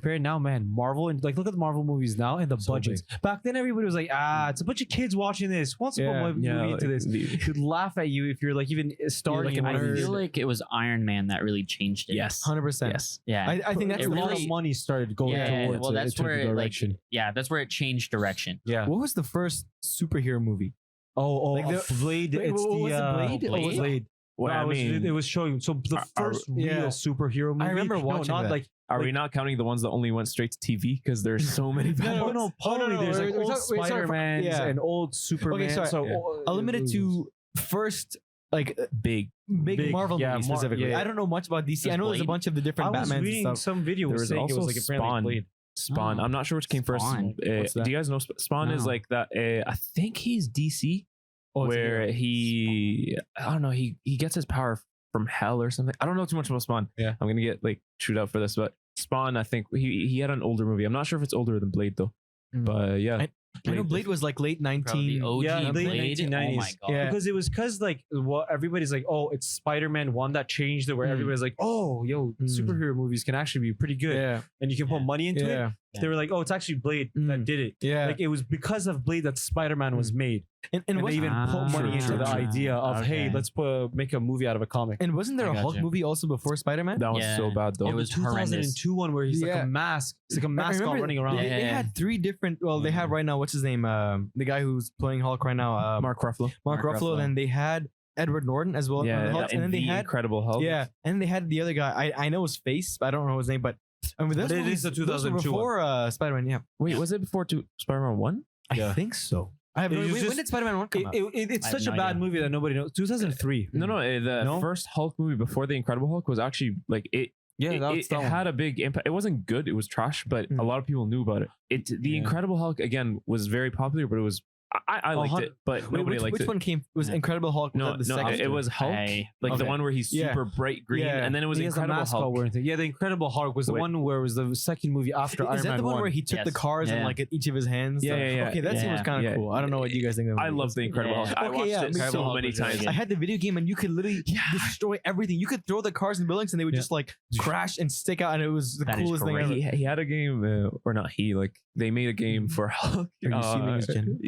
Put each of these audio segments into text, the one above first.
Compare now, man. Marvel and like look at the Marvel movies now and the So budgets. Back then, everybody was like, it's a bunch of kids watching this. Who wants to put my movie into this? Could laugh at you if you're like even starting. like in a I one of these. feel like it was Iron Man that really changed it. Yes. 100%. Yes. Yeah. I think that's a lot really- of money started going Yeah, towards well, it. that's It took where the it, like, direction. Yeah, that's where it changed direction. Yeah. What was the first superhero movie? Like the- Blade. Wait, It's what was it, the Blade? Blade. Or was it- Blade. Well, No, I mean, it was showing. So the first real yeah. superhero movie. I remember watching not that. like are we not counting the ones that only went straight to TV? Because there's so many. bad ones. Probably there's like we're old talking- Spider-Man yeah. and old Superman. sorry. So I'll limit it to first, like Big. big Marvel yeah, movies specifically. yeah. I don't know much about DC. I know there's a Blade? bunch of the I different was Batmans and reading stuff. some video There was saying it also was like apparently Spawn. Blade. Spawn. Oh. I'm not sure which came first. Spawn. What's that? Do you guys know Spawn is No. like that? I think he's DC, Oh, it's a where hero. I don't know, he gets his power from hell or something. I don't know too much about Spawn. Yeah. I'm gonna get like chewed out for this, but Spawn, I think he had an older movie. I'm not sure if it's older than Blade though. Mm. But yeah, I know Blade was like late Bro, 19. the OG Yeah, late Blade. Oh 1990s. my god. Yeah. Because it was like what everybody's like, oh, it's Spider-Man 1 that changed it, where Mm. everybody's like, oh, yo, superhero movies can actually be pretty good, Yeah, and you can put money into it. yeah, They were like, oh, it's actually Blade that Mm. did it. yeah. Like it was because of Blade that Spider-Man was made, and and they was, even put money into true, the true. idea of, hey, Okay. let's make a movie out of a comic. and wasn't there I a got Hulk you. movie also before Spider-Man? that was Yeah. so bad though. It was the 2002 one where he's like Yeah. a mask. It's like a I mascot remember running around. They Yeah. had three different. Well, they have right now. What's his name? The guy who's playing Hulk right now. Mark Ruffalo. Mark Mark Ruffalo. Ruffalo. And they had Edward Norton as well. Yeah, on the Hulk, and then they the had Incredible Hulk. and they had the other guy. I know his face, but I don't know his name. But I mean, But it is the 2002 one. before Spider-Man. Yeah, Wait, was it before Spider-Man 1? Yeah. I think so. I have It no, was when just- did Spider-Man 1 come out? It's I have such a no bad idea. movie that nobody knows. 2003. No, the No? first Hulk movie before the Incredible Hulk was actually like it. Yeah, it, that's it that one. had a big impact. It wasn't good. It was trash, but Mm. a lot of people knew about it. The Yeah. Incredible Hulk again was very popular, but it was I liked hun- it, but Wait, nobody liked which it. one came? Was Yeah. Incredible Hulk? Was No, that the no, second? it was Hulk, like the Okay. one where he's Yeah. super bright green, Yeah. and then it was He has a Incredible mascot Hulk. wearing thing. Yeah, the Incredible Hulk was the Wait. one where it was the second movie after Iron Is that Man the one 1. where he took the Yes. cars and Yeah. like at each of his hands? Yeah, yeah, yeah. Okay, that scene was Yeah. kind of Yeah. cool. I don't know what you guys think of I love the Incredible Yeah. Hulk. I Okay, watched yeah, it me so too. many Hulk was really times. good. I had the video game and you could literally destroy everything. You could throw the cars and buildings and they would Yeah. just like crash and stick out, and it was the That is coolest thing correct. ever. He had a game, or not he, like they made a game for Hulk. Are you assuming it's Jen?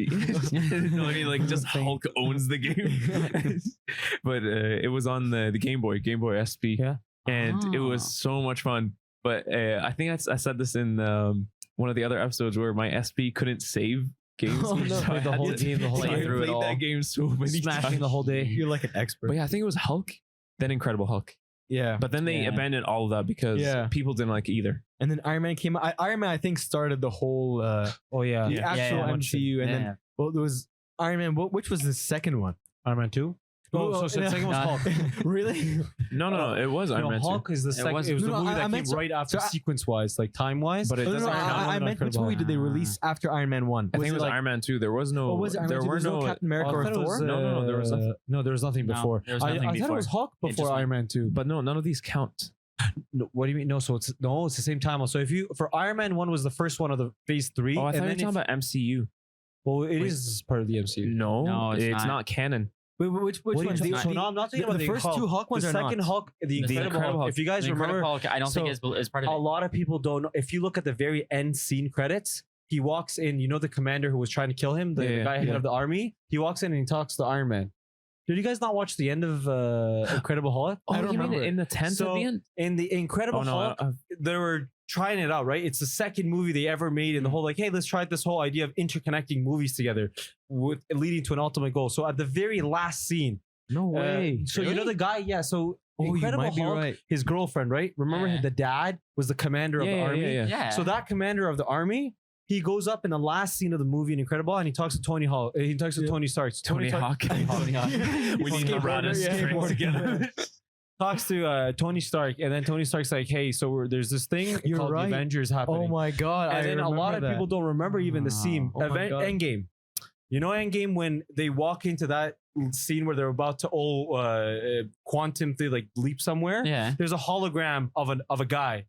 No, I mean like just Hulk owns the game. But it was on the Game Boy SP. Yeah. And it was Ah. so much fun. But I think I said this in one of the other episodes where my SP couldn't save games. Oh, no. So I The had whole to- game, the whole so I night. through it played all. that game so many Smashing times. the whole day. You're like an expert. But yeah, I think it was Hulk, then Incredible Hulk. Yeah. But then they Yeah. abandoned all of that because Yeah. people didn't like it either. And then Iron Man came out. Iron Man, I think, started the whole Oh yeah, the Yeah. actual Yeah. MCU. And Yeah. then well, there was Iron Man. Which was the second one? Iron Man 2. Oh, Well, so the second was no. Hulk. Really? No, it was Iron No, Man 2. Hulk is the second. was- It was No, the no, movie I that meant came so- right after, so I- sequence-wise, like time-wise. But it No, no, doesn't. no, I meant which movie did they release after Iron Man 1? I think it was like, Iron Man 2. There was no. Or was it Iron Man there 2? were There's no no. Captain America Oh, I or thought it Thor? was, No, there was nothing. No, there was nothing No, before. there was I nothing thought it before. was Hulk It before just Iron Man 2. But no, none of these count. No, what do you mean? No, so it's the same time. So if you for Iron Man 1 was the first one of the Phase 3. Oh, I and thought you were then talking about MCU. well, it Wait. is part of the MCU. No, No, it's it's not. not canon. Wait, which What are you ones? talking- The- so now I'm not talking the about the first Hulk. two Hulk ones the are second not. Hulk, the The Incredible Incredible Hulk. Hulk. If you guys The Incredible remember, Hulk, I don't think so is part a of it. lot of people don't know. If you look at the very end scene credits, he walks in. You know the commander who was trying to kill him, the Yeah, guy head yeah. of the army. He walks in and he talks to Iron Man. Did you guys not watch the end of Incredible Hulk? Oh, I don't you mean remember. in the tent So, at the end? In the Incredible Oh no, Hulk, they were trying it out, right? It's the second movie they ever made, and the whole like, hey, let's try this whole idea of interconnecting movies together, with leading to an ultimate goal. So at the very last scene, no way. so you know the guy, yeah. So Oh, you Incredible might be Hulk, right. his girlfriend, right? Remember Yeah. the dad was the commander of the army. Yeah. So that commander of the army, he goes up in the last scene of the movie in Incredible, and he talks to Tony Hawk. He talks to Yeah. Tony Stark. Tony Hawk. Tony Hawk. We need to run a Skateboarder, yeah. string together. talks to Tony Stark, and then Tony Stark's like, "Hey, so there's this thing You're called right. the Avengers happening." Oh my god! and then a lot of people don't remember even the scene. Oh my God. Endgame. You know Endgame when they walk into that scene where they're about to quantum they like leap somewhere. Yeah. There's a hologram of a guy.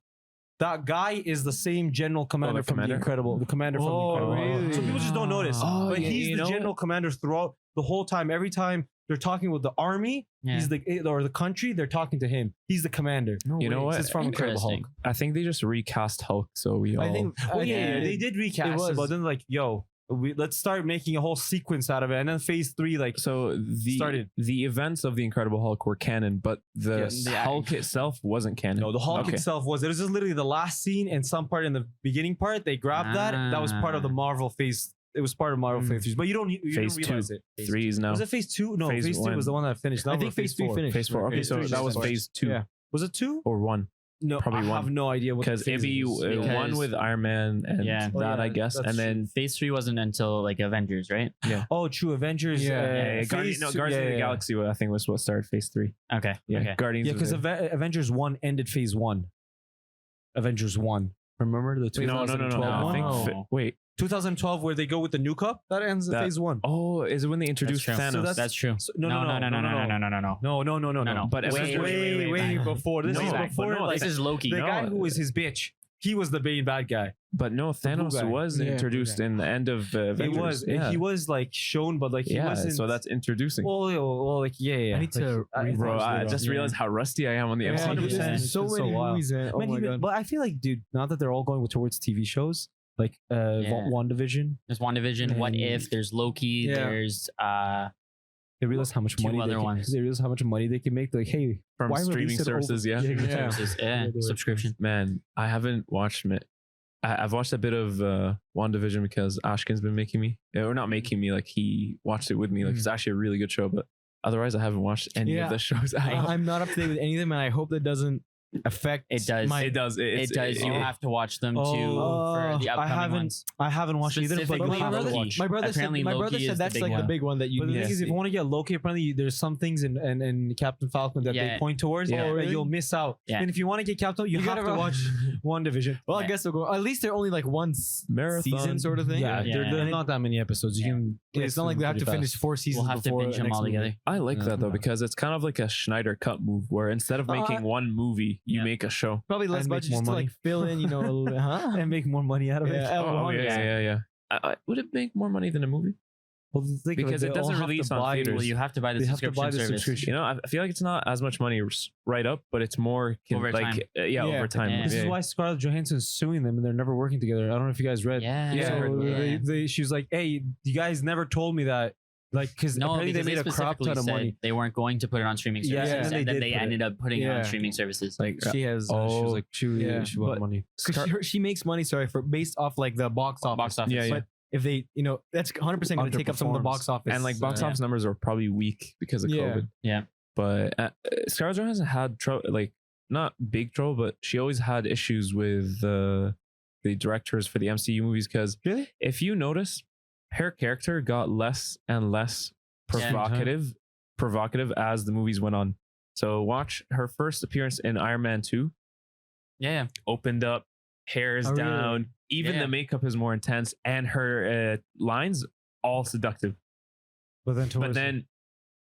That guy is the same general commander the from commander? the Incredible. The commander from the Oh, Incredible. really? So people just don't notice. Oh, but yeah, he's you the know general commander throughout the whole time. Every time they're talking with the army. Yeah. He's the country. They're talking to him. He's the commander. You know what? This is from Incredible Hulk. Interesting. I think they just recast Hulk, so we all. I think. Well, Yeah. they did recast it, was. but then like, yo, let's start making a whole sequence out of it, and then Phase 3 like So started. the events of the Incredible Hulk were canon, but the Yes. Hulk itself wasn't canon. No, the Hulk Okay. itself was. It was just literally the last scene and some part in the beginning part. They grabbed that. That was part of the Marvel Phase. It was part of Marvel Phase 3, but you don't Phase realize 2. it. Threes now. Was it Phase 2? No, Phase Phase 2 one. was the one that finished. Now I we're think Phase 3 4. finished. Phase 4. Okay, Phase so three that was just Phase 2 Yeah. Was it 2? or 1. No, Probably I have one. no idea what Because it'd phase be it was. Because- one with Iron Man and Yeah. that, Oh, yeah, I guess, that's and then Phase 3 wasn't until like Avengers, right? Oh, true. Avengers. Yeah. Phase Guardians two- of the yeah. Galaxy, I think, was what started Phase 3. Okay. Yeah, Okay. Guardians. Yeah, of because the- Avengers 1 ended Phase 1. Avengers 1. Remember the 2012 no. one? I think No. wait. 2012 where they go with the new cup? That ends in That- Phase 1. Oh, is it when they introduced true. So Thanos? That's true. No. No. No. But Way before. This No, is but before. no, like, This is Loki. the no. guy who was his bitch. He was the main bad guy. But no, Thanos guy. was Yeah, introduced blue in the end of He Avengers. was. Yeah. He was like shown, but like he yeah, wasn't. so that's introducing. well, like yeah. I need to Like, rewatch Bro, I it. just Yeah. realized how rusty I am on the Yeah, MCU. dude, 100%. there's so It's been many so wild. movies. Oh Man, my even- god. but I feel like, dude, now that they're all going towards TV shows, like Yeah. WandaVision, There's WandaVision, What And- If, there's Loki, Yeah. there's they realize how much Two money other they can, ones. they realize how much money they can make. Like, hey, From why streaming release it over- services, yeah. Yeah. services, yeah, subscription. Man, I haven't watched it. I've watched a bit of WandaVision because Ashkin's been making me, or not making me, like he watched it with me. Like it's actually a really good show, but otherwise I haven't watched any Yeah. of the shows. I'm not up to date with any of them, and I hope that doesn't affect. It does. My, It does. It does. You have to watch them too Oh, for the I upcoming haven't- ones. I haven't watched either. But Specifically you have to Loki. watch. my brother said. Apparently My Loki brother is said the that's big like the one. big one that you But the need thing to is, if see. you want to get Loki, apparently there's some things in Captain Falcon that they Yeah. point towards Yeah. that really? you'll miss out. Yeah. And if you want to get Captain, you, You have gotta to ro- watch WandaVision. Well, I Yeah. guess they'll go. At least they're only like one Marathon. season sort of thing. Yeah, Yeah. there are not that many episodes. You Yeah. can. It's not like they have to pretty finish fast. 4 seasons We'll have to before binge the them next all movie. together. I like Yeah. that though because it's kind of like a Schneider cut move where instead of making one movie, you Yeah. make a show. Probably less And make budget more just to money. like fill in, a little bit, huh? and make more money out of it. Yeah, Oh, well, yeah. Would it make more money than a movie? Well, think of Because they it all doesn't have to release on buy- theaters. Well, you have to buy the They have to subscription buy the service. subscription. You know, I feel like it's not as much money right up, but it's more Over time. Yeah. over time. Yeah. This is why Scarlett Johansson's suing them, and they're never working together. I don't know if you guys read. Yeah. Yeah. So she was like, "Hey, you guys never told me that." Like, because No, apparently because they made a crap specifically ton of said money. they weren't going to put it on streaming Yeah, services, and then and they then did they put it. ended up putting it on Yeah. streaming services. Like She has. She Oh, was like, she wanted but- money. Because she makes money, for based off like the box office. Box office. Yeah, yeah. But if they, that's 100% going to take up some of the Underperforms. box office. and like box Yeah. office numbers are probably weak because of Yeah. COVID. Yeah. But Scarlett Johansson had trouble, like not big trouble, but she always had issues with the directors for the MCU movies because Really? if you notice, her character got less and less provocative as the movies went on. So watch her first appearance in Iron Man 2, Yeah. opened up, hair's Oh, really? down, even Yeah. the makeup is more intense, and her lines all seductive. But then, But then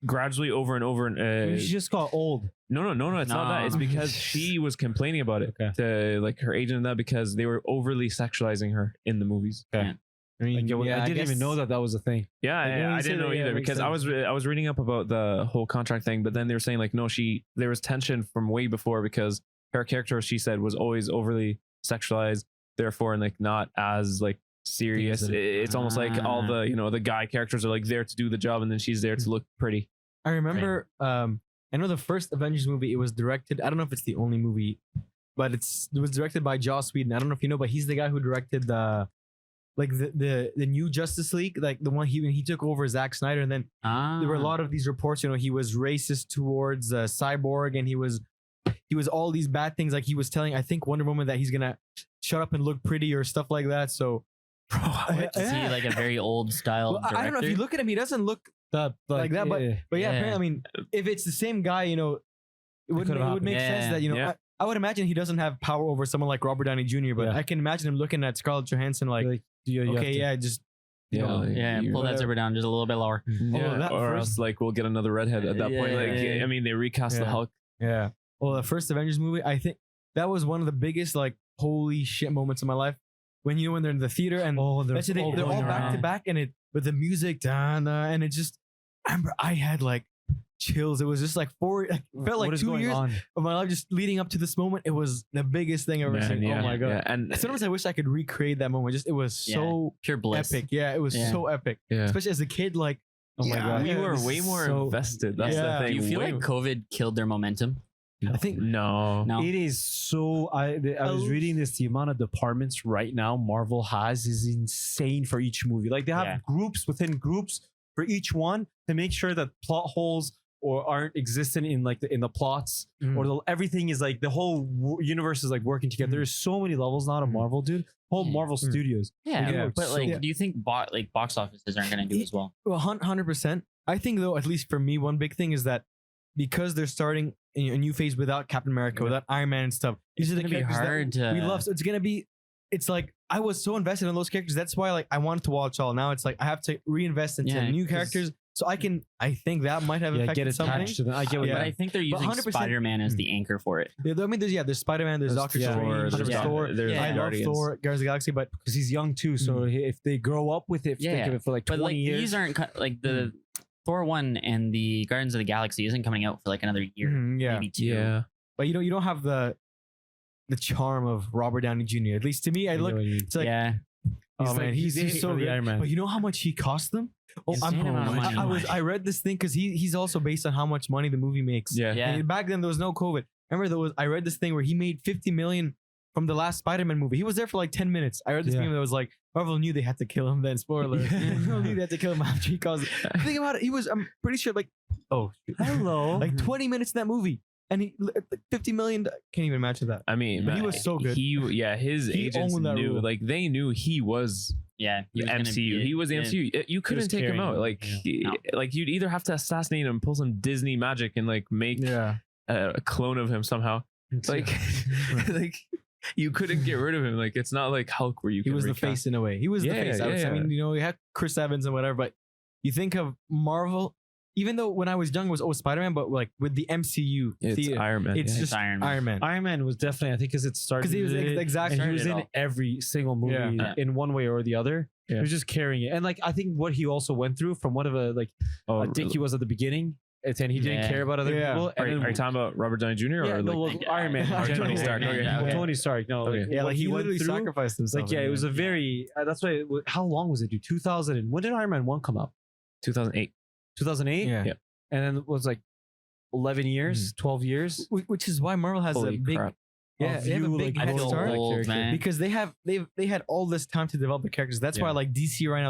gradually over and over, she just got old. no, it's not that. It's No. because she was complaining about it Okay. to like her agent and that because they were overly sexualizing her in the movies. Okay. I mean, I didn't even know that was a thing. Yeah, Like, when you I say didn't know that, yeah, either it makes because I was reading up about the whole contract thing, but then they were saying like no, there was tension from way before because her character, she said, was always overly sexualized, therefore and like not as like serious. It's almost like all the the guy characters are like there to do the job, and then she's there to look pretty. I remember. I know the first Avengers movie. It was directed. I don't know if it's the only movie, but it was directed by Joss Whedon. I don't know if you know, but he's the guy who directed the new Justice League, like the one when he took over Zack Snyder, and then there were a lot of these reports. He was racist towards Cyborg, and he was all these bad things. Like he was telling, I think, Wonder Woman that he's gonna shut up and look pretty or stuff like that. So, Is he like a very old style Well, director? I don't know if you look at him, he doesn't look like that. But yeah, Yeah. apparently, I mean, if it's the same guy, it would could've make sense happened. that Yeah. I would imagine he doesn't have power over someone like Robert Downey Jr. But Yeah. I can imagine him looking at Scarlett Johansson like, you have okay, to- yeah, just Yeah, know, like, Yeah, you- pull that whatever. zipper down just a little bit lower. yeah, that or first- else like we'll get another redhead at that point. Like Yeah. I mean, they recast the Yeah. Hulk. yeah. Well, the first Avengers movie, I think that was one of the biggest like holy shit moments in my life. When when they're in the theater and they're they're all going back to around. back and it with the music and it just I remember I had like chills. It was just like felt like What is 2 going years on? of my life just leading up to this moment. It was the biggest thing I've ever Man, seen. yeah, Oh my god! yeah. And Sometimes I wish I could recreate that moment. Just it was Yeah. so Pure bliss. epic. Yeah, it was Yeah. so epic. yeah. Especially as a kid, like Oh my God. we yeah, were this way is more so- invested. That's Yeah. the Do thing. you feel Way- like COVID killed their momentum? I think no. No. It is so. I was reading this. The amount of departments right now Marvel has is insane for each movie. Like they have Yeah. groups within groups for each one to make sure that plot holes or aren't existent in like in the plots or everything is like the whole universe is like working together. There's so many levels now to Marvel, dude. Whole Yeah. Marvel Studios. Yeah, Yeah. but So- like, Yeah. do you think box offices aren't going to do as well? well, 100%. I think though, at least for me, one big thing is that because they're starting a new phase without Captain America, without Iron Man and stuff. These are the gonna be characters hard that we to- love. So it's gonna be. It's like I was so invested in those characters. That's why like I wanted to watch all. Now it's like I have to reinvest into Yeah, new 'cause- characters. So I can. I think that might have Yeah, affected get something. attached to them. I get what Yeah. But I think they're using 100%. Spider-Man as the anchor for it. Yeah, I mean, there's Spider-Man, there's Doctor yeah, Strange, there's yeah. Thor. There's Yeah. I love Guardians. Thor, Guardians of the Galaxy, but because he's young too. So if they grow up with it, Yeah, think of it for like 20 But like years. these aren't like the Thor 1 and the Guardians of the Galaxy isn't coming out for like another year, yeah. maybe 2. Yeah. But you don't have the charm of Robert Downey Jr. At least to me, I look. It's like, yeah. oh man, he's so the good. Iron Man. But you know how much he cost them? Oh, Insane amount of money. I read this thing because he's also based on how much money the movie makes. Yeah. Yeah. And back then there was no COVID. Remember I read this thing where he made 50 million from the last Spider-Man movie. He was there for like 10 minutes. I read this Yeah. meme that was like Marvel knew they had to kill him. Then spoiler, Marvel knew they had to kill him after he caused. Think about it. I'm pretty sure like Hello. like 20 minutes in that movie, and he 50 million. Can't even imagine that. I mean, But he was so good. His He agents owned that knew, role. like they knew he was Yeah. the MCU. He was the MCU. You couldn't take him carrying out. him, Like, No. like you'd either have to assassinate him, pull some Disney magic, and like make Yeah. a clone of him somehow. Like, like you couldn't get rid of him. Like, it's not like Hulk where you He can was the recast. face in a way. He was the Yeah, face. I yeah. mean, you had Chris Evans and whatever, but you think of Marvel. Even though when I was young it was Spider-Man, but like with the MCU, It's theater, Iron Man. it's yeah. just Iron Man. Iron Man. Iron Man was definitely, I think, because it started. 'Cause he was it, exactly- and he was started in it all. every single movie Yeah. in one way or the other. Yeah. He was just carrying it, and like I think what he also went through from one of a like Oh, a dick he was at the beginning, and he didn't Yeah. care about other Yeah. people. Are, And are you talking about Robert Downey Jr. yeah, or no, like? well, Iron Man, Or in Tony general. Stark, okay. Yeah, Well, okay. Tony Stark. No, Okay. like, Yeah, what like he went literally through, sacrificed himself. Like, yeah, it was a very. That's why. How long was it? Dude, 2000. When did Iron Man 1 come out? 2008. 2008. yeah. Yeah. And then it was like 11 years, 12 years. Which is why Marvel has Holy a big crap. yeah, of they have a you, big like, I head feel start old, man. because they had all this time to develop the characters. That's why Yeah. like DC right now they're